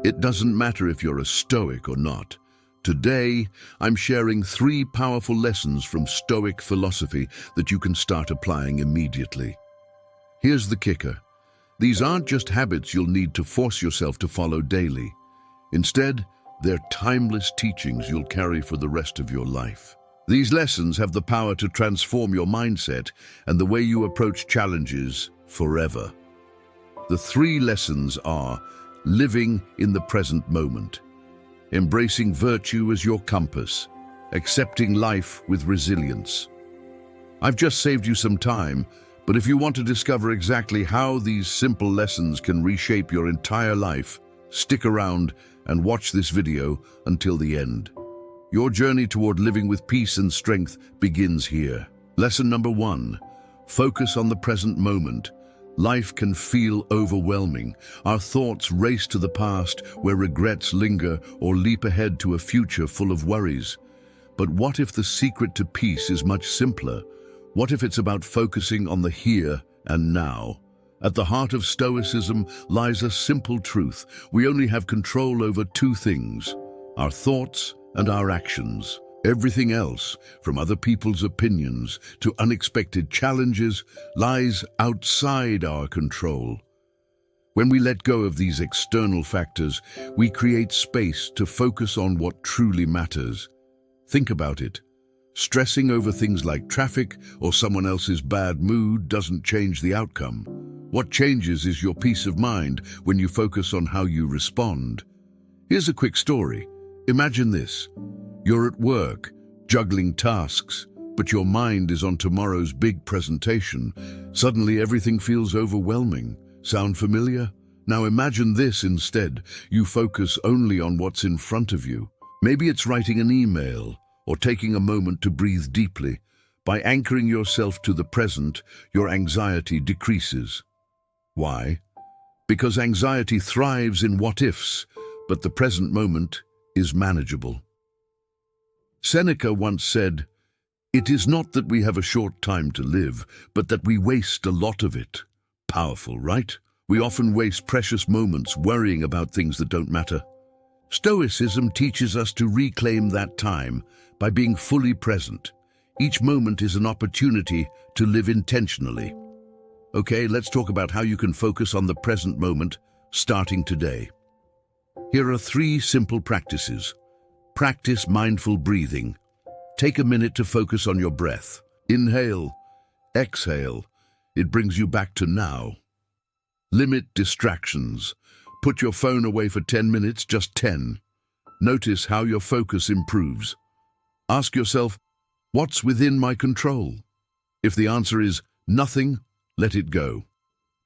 It doesn't matter if you're a Stoic or not. Today, I'm sharing 3 powerful lessons from Stoic philosophy that you can start applying immediately. Here's the kicker. These aren't just habits you'll need to force yourself to follow daily. Instead, they're timeless teachings you'll carry for the rest of your life. These lessons have the power to transform your mindset and the way you approach challenges forever. The 3 lessons are: living in the present moment, embracing virtue as your compass, accepting life with resilience. I've just saved you some time, but if you want to discover exactly how these simple lessons can reshape your entire life, stick around and watch this video until the end. Your journey toward living with peace and strength begins here. Lesson number 1, focus on the present moment. Life can feel overwhelming. Our thoughts race to the past where regrets linger or leap ahead to a future full of worries. But what if the secret to peace is much simpler? What if it's about focusing on the here and now? At the heart of Stoicism lies a simple truth. We only have control over 2 things: our thoughts and our actions. Everything else, from other people's opinions to unexpected challenges, lies outside our control. When we let go of these external factors, we create space to focus on what truly matters. Think about it. Stressing over things like traffic or someone else's bad mood doesn't change the outcome. What changes is your peace of mind when you focus on how you respond. Here's a quick story. Imagine this. You're at work, juggling tasks, but your mind is on tomorrow's big presentation. Suddenly everything feels overwhelming. Sound familiar? Now imagine this instead. You focus only on what's in front of you. Maybe it's writing an email or taking a moment to breathe deeply. By anchoring yourself to the present, your anxiety decreases. Why? Because anxiety thrives in what-ifs, but the present moment is manageable. Seneca once said, "It is not that we have a short time to live, but that we waste a lot of it." Powerful, right? We often waste precious moments worrying about things that don't matter. Stoicism teaches us to reclaim that time by being fully present. Each moment is an opportunity to live intentionally. Okay, let's talk about how you can focus on the present moment, starting today. Here are 3 simple practices. Practice mindful breathing. Take a minute to focus on your breath. Inhale, exhale. It brings you back to now. Limit distractions. Put your phone away for 10 minutes, just 10. Notice how your focus improves. Ask yourself, what's within my control? If the answer is nothing, let it go.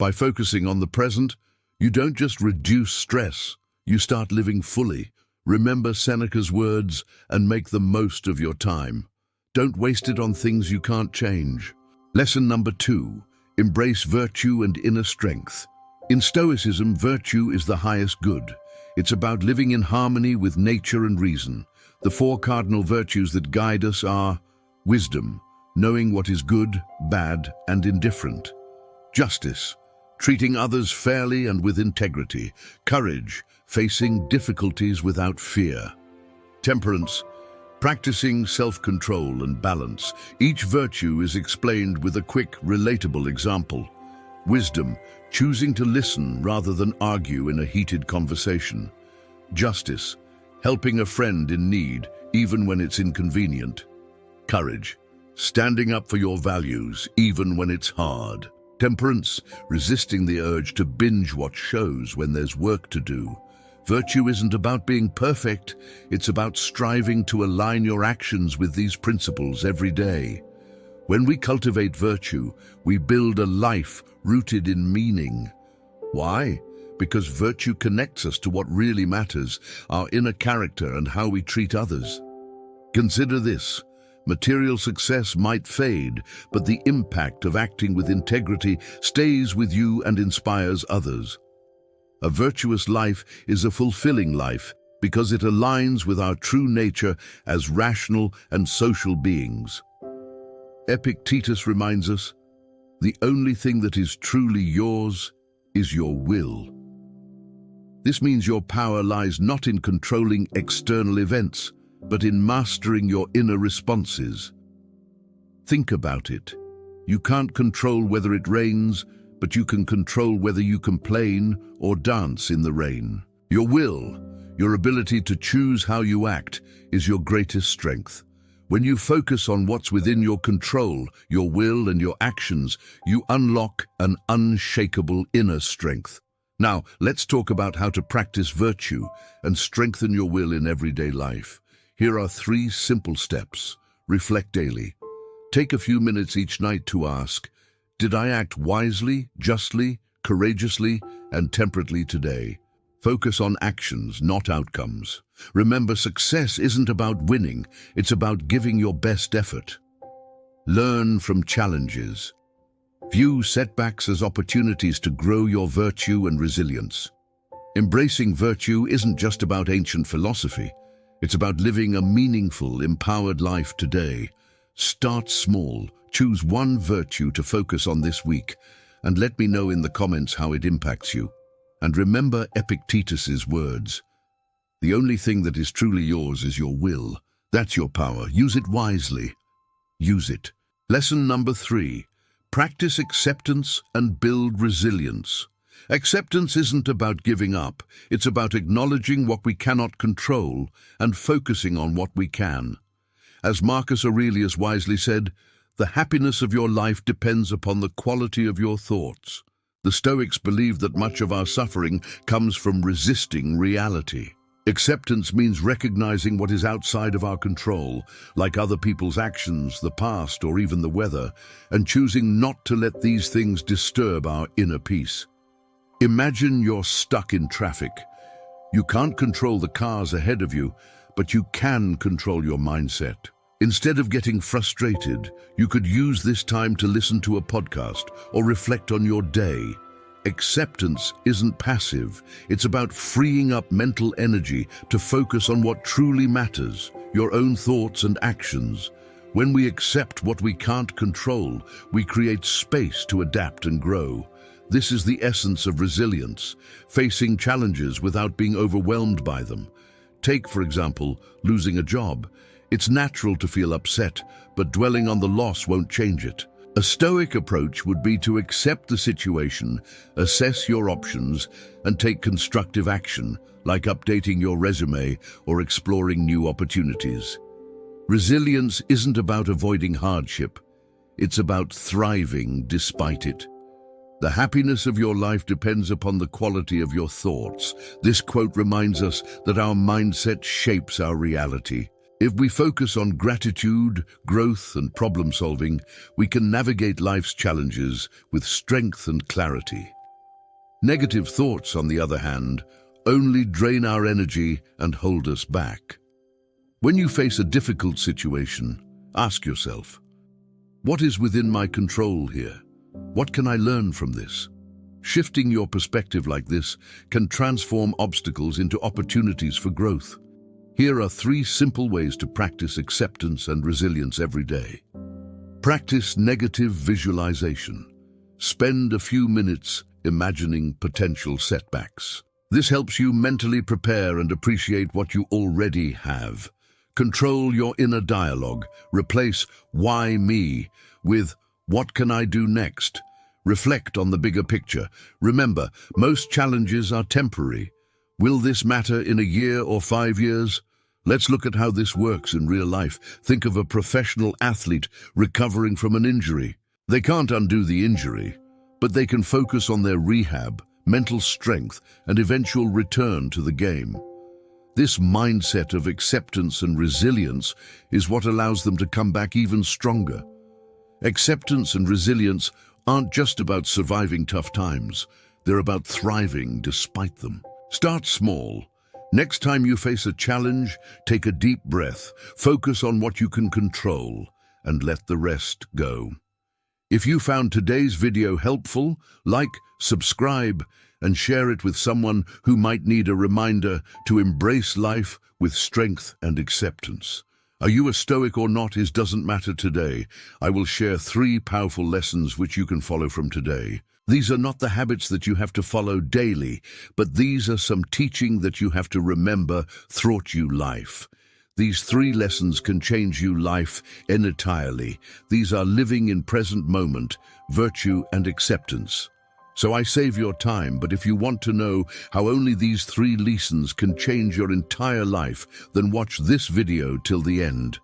By focusing on the present, you don't just reduce stress, you start living fully. Remember Seneca's words and make the most of your time. Don't waste it on things you can't change. Lesson number 2, embrace virtue and inner strength. In Stoicism, virtue is the highest good. It's about living in harmony with nature and reason. The 4 cardinal virtues that guide us are wisdom, knowing what is good, bad, and indifferent; justice, treating others fairly and with integrity; courage, facing difficulties without fear; temperance, practicing self-control and balance. Each virtue is explained with a quick, relatable example. Wisdom, choosing to listen rather than argue in a heated conversation; justice, helping a friend in need even when it's inconvenient; courage, standing up for your values even when it's hard; temperance, resisting the urge to binge-watch shows when there's work to do. Virtue isn't about being perfect, it's about striving to align your actions with these principles every day. When we cultivate virtue, we build a life rooted in meaning. Why? Because virtue connects us to what really matters, our inner character and how we treat others. Consider this. Material success might fade, but the impact of acting with integrity stays with you and inspires others. A virtuous life is a fulfilling life because it aligns with our true nature as rational and social beings. Epictetus reminds us, the only thing that is truly yours is your will. This means your power lies not in controlling external events, but in mastering your inner responses. Think about it. You can't control whether it rains, but you can control whether you complain or dance in the rain. Your will, your ability to choose how you act, is your greatest strength. When you focus on what's within your control, your will and your actions, you unlock an unshakable inner strength. Now, let's talk about how to practice virtue and strengthen your will in everyday life. Here are 3 simple steps. Reflect daily. Take a few minutes each night to ask, did I act wisely, justly, courageously, and temperately today? Focus on actions, not outcomes. Remember, success isn't about winning, it's about giving your best effort. Learn from challenges. View setbacks as opportunities to grow your virtue and resilience. Embracing virtue isn't just about ancient philosophy, it's about living a meaningful, empowered life today. Start small, choose one virtue to focus on this week, and let me know in the comments how it impacts you. And remember Epictetus's words, the only thing that is truly yours is your will. That's your power. Use it wisely. Use it. Lesson number 3. Practice acceptance and build resilience. Acceptance isn't about giving up. It's about acknowledging what we cannot control and focusing on what we can. As Marcus Aurelius wisely said, the happiness of your life depends upon the quality of your thoughts. The Stoics believed that much of our suffering comes from resisting reality. Acceptance means recognizing what is outside of our control, like other people's actions, the past, or even the weather, and choosing not to let these things disturb our inner peace. Imagine you're stuck in traffic. You can't control the cars ahead of you, but you can control your mindset. Instead of getting frustrated, you could use this time to listen to a podcast or reflect on your day. Acceptance isn't passive. It's about freeing up mental energy to focus on what truly matters, your own thoughts and actions. When we accept what we can't control, we create space to adapt and grow. This is the essence of resilience, facing challenges without being overwhelmed by them. Take, for example, losing a job. It's natural to feel upset, but dwelling on the loss won't change it. A Stoic approach would be to accept the situation, assess your options, and take constructive action, like updating your resume or exploring new opportunities. Resilience isn't about avoiding hardship. It's about thriving despite it. The happiness of your life depends upon the quality of your thoughts. This quote reminds us that our mindset shapes our reality. If we focus on gratitude, growth, and problem solving, we can navigate life's challenges with strength and clarity. Negative thoughts, on the other hand, only drain our energy and hold us back. When you face a difficult situation, ask yourself, what is within my control here? What can I learn from this? Shifting your perspective like this can transform obstacles into opportunities for growth. Here are 3 simple ways to practice acceptance and resilience every day. Practice negative visualization. Spend a few minutes imagining potential setbacks. This helps you mentally prepare and appreciate what you already have. Control your inner dialogue. Replace "why me" with "what can I do next?" Reflect on the bigger picture. Remember, most challenges are temporary. Will this matter in a year or 5 years? Let's look at how this works in real life. Think of a professional athlete recovering from an injury. They can't undo the injury, but they can focus on their rehab, mental strength, and eventual return to the game. This mindset of acceptance and resilience is what allows them to come back even stronger. Acceptance and resilience aren't just about surviving tough times. They're about thriving despite them. Start small. Next time you face a challenge, take a deep breath, focus on what you can control, and let the rest go. If you found today's video helpful, like, subscribe, and share it with someone who might need a reminder to embrace life with strength and acceptance. Are you a Stoic or not? It doesn't matter today. I will share 3 powerful lessons which you can follow from today. These are not the habits that you have to follow daily, but these are some teaching that you have to remember throughout your life. These 3 lessons can change your life entirely. These are living in present moment, virtue and acceptance. So I save your time, but if you want to know how only these 3 lessons can change your entire life, then watch this video till the end.